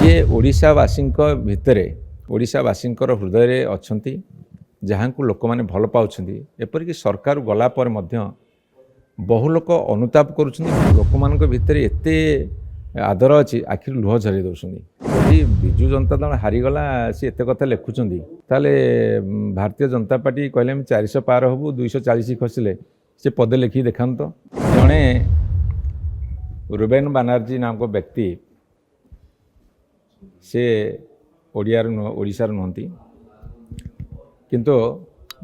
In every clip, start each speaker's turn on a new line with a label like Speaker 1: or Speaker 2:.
Speaker 1: जे ओडिशावासी भितर ओडिशावासी हृदय अच्छा जहाँ को लोक मैंने भल पाँच एपरिक सरकार गला पर बहु लोक अनुताप कर लोक मान भितर एत आदर अच्छी आखिर लुह झरी दौरान यदि विजु जनता दल हारीगला सी एत कथा लिखुं ताले भारतीय जनता पार्टी कहले 400 पार हबू 240 खसिले से पदे लिखी देखा तो जड़े रुबेन बानार्जी नामक व्यक्ति से ओडिशार नुहति किंतु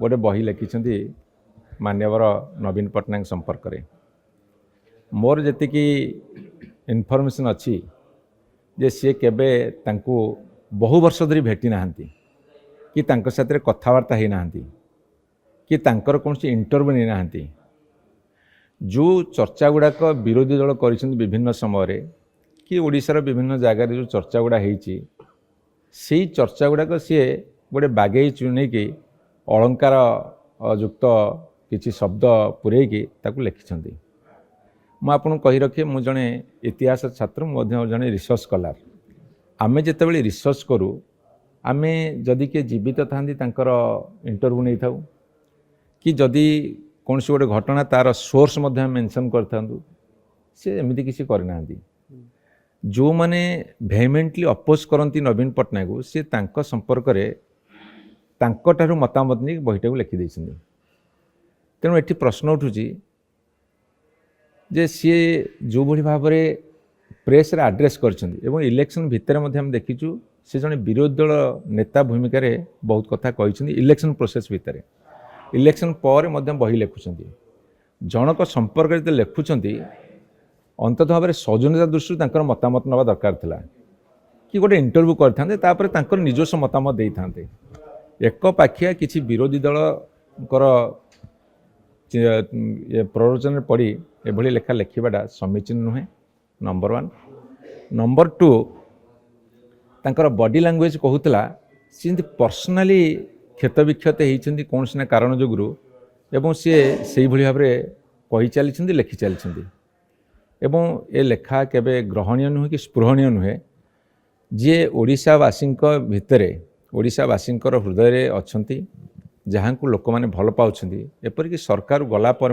Speaker 1: गोटे बही लिखिं मान्यवर नवीन पट्टनायक संपर्क में मोर जी इनफर्मेशन अच्छी जे सी केबे तांको बहु वर्ष धरी भेटी नाहंती कि तांको साथे कथबार्ता ही नाहंती कि तांकर कौन इंटरव्यू नहीं नाहंती जो चर्चा गुड़ाक विरोधी दल कर विभिन्न समय कि ओडिशार विभिन्न जगार जो चर्चा गुड़ा होती से चर्चा गुड़ाक सी गोटे बागेई चुने कि अलंकार युक्त किसी शब्द पुरेकी ताकू लिखिं मु आपको कही रखे मु जड़े इतिहास छात्र जड़े रिसर्च कलार आमे जितेबाला रिसर्च करूँ आमे जदि किए जीवित था इंटरव्यू नहीं था कि जदि कौन सी गोटे घटना तार सोर्स मेंशन करूँ सी एमती किसी करना जो मैंने भेहेमेंटली अपोज करती नवीन पट्टनायक सी तांको संपर्क में तांको मतामत नहीं बहीटा को लिखिदे तेणु ये प्रश्न उठुची जे सी जो भली भाव में प्रेस रे आड्रेस कर इलेक्शन भितर हम देखीचु से जड़े विरोधी दल नेता भूमिका रे बहुत कथा कही इलेक्शन प्रोसेस भितर इलेक्शन पर बही लिखुं जनक संपर्क जो लिखुं अंततः भाव में सौजन्यता दृष्टि मतामत नवा दरकार था कि गोटे इंटरव्यू करते निजस्व मतामत दे था एक पाखिया किसी विरोधी दल प्ररोचन पड़ी एभली लेखा लिखा समीचीन नुहे नंबर 1 नंबर 2 तांकर बॉडी लैंग्वेज कहूला सी पर्सनाली क्षत विक्षत होती कौन ना कारण जोगुरु एवं सी से भाव में कही चली लिखि चली एवं ए लेखा केबे ग्रहणीय नुहे कि स्पृहणीय नुहे जे ओडिशावासी भितर ओडिशावासी हृदय अच्छा जहाँ को लोक मैंने भल पाँच एपरिक सरकार गला पर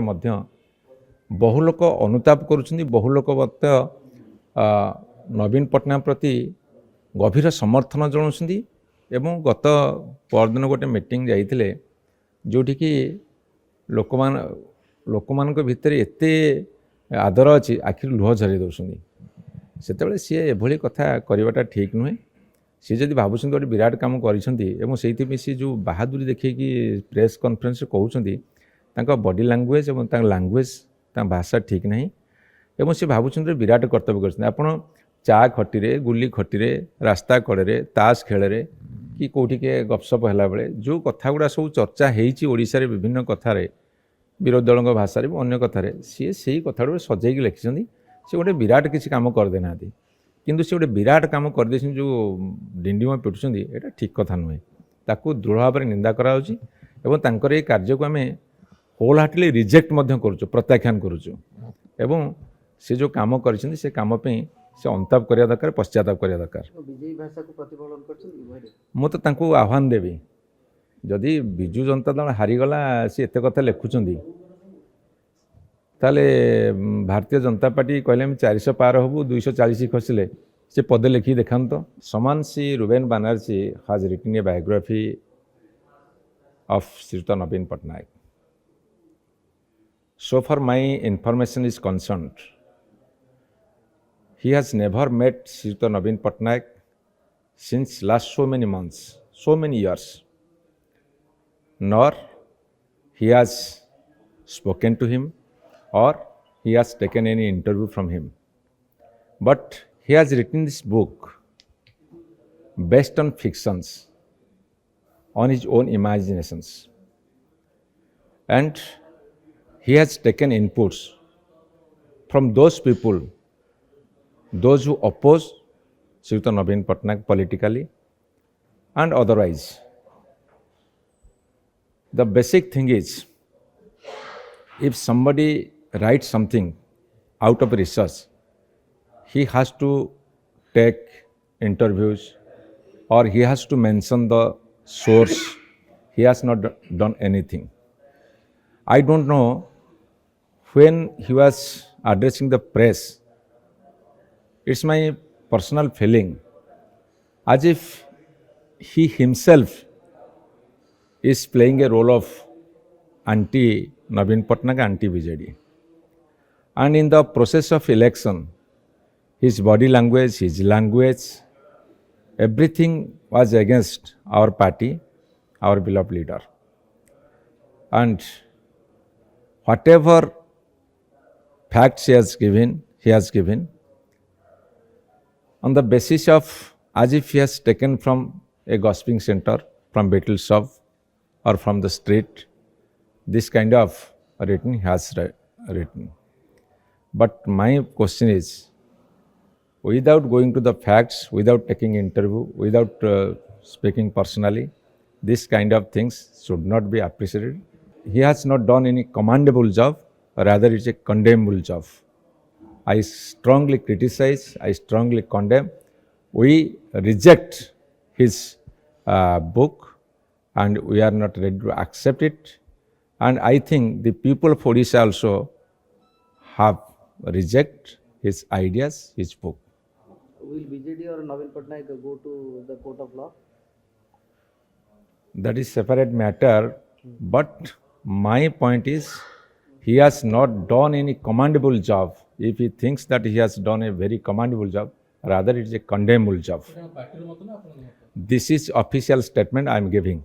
Speaker 1: बहु लोक अनुताप कर बहु लोक नवीन पट्टनायक प्रति गभीर समर्थन जनाऊँच एवं गत परदिन गोटे मीटिंग जाइए जोटि कि लोक मान भितर एत आदर अच्छी आखिर लुह झरी दौरान से सी एभली कथा करवाटा ठीक नुहे सी जब भावुं गोटे विराट काम कर सी जो बहादुरी देखिए कि प्रेस कॉन्फ्रेंस कहते बॉडी लैंग्वेज और लैंग्वेज भाषा ठीक नहीं एवं सी भावुं विराट कर्तव्य कर चा खटी गुली खटी रास्ता कड़े ताश खेल कि कौटी के गपसप है बेले जो कथा गुड़ा सब चर्चा होशार विभिन्न कथार विरोधी दल भाषा अन्य कथार सी से कथा गुड़ा सजाई लिखिं सी गोटे विराट किसी काम करदेना किंतु से गोटे विराट काम करदे जो डिंडिम पिटुंट ये ठीक कथा नुहे ताकू दृढ़ भाव में निंदा कर कार्य को आम होल हार्टली रिजेक्ट करुचु प्रत्याख्यान करुचु एवं से जो काम कर से काम से अंताप करने दरकार पश्चाताप करने दरकार मु तो आह्वान देवी जदि विजु जनता दल हारीगला सी एत कथा लिखुं ताले भारतीय जनता पार्टी कहले 400 पार हबू 240 खसिले से पदे लिखी देखा तो समान सी Ruben Banerjee has written a biography of Shriyut Naveen Patnaik so far my information is concerned he has never met Shriyut Naveen Patnaik since last so many months so many years nor he has spoken to him or he has taken any interview from him. But he has written this book based on fictions, on his own imaginations. And he has taken inputs from those people, those who oppose Sriyuta Naveen Patnaik politically and otherwise. The basic thing is, if somebody write something out of research, he has to take interviews, or he has to mention the source. He has not done anything. I don't know, when he was addressing the press, it's my personal feeling as if he himself is playing a role of anti Navin Patnaik, anti BJD. And in the process of election, his body language, his language, everything was against our party, our beloved leader. And whatever facts he has given on the basis of as if he has taken from a gossiping center, from battle shop, or from the street, this kind of written he has written. But my question is, without going to the facts, without taking interview, without speaking personally, this kind of things should not be appreciated. He has not done any commendable job, rather it's a condemnable job. I strongly criticize, I strongly condemn. We reject his book and we are not ready to accept it. And I think the people of Odisha also have reject his ideas, his book.
Speaker 2: Will BJD or Navin Patnaik go to the court of law?
Speaker 1: That is separate matter, but my point is he has not done any commendable job. If he thinks that he has done a very commendable job, rather it is a condemnable job. This is official statement I am giving.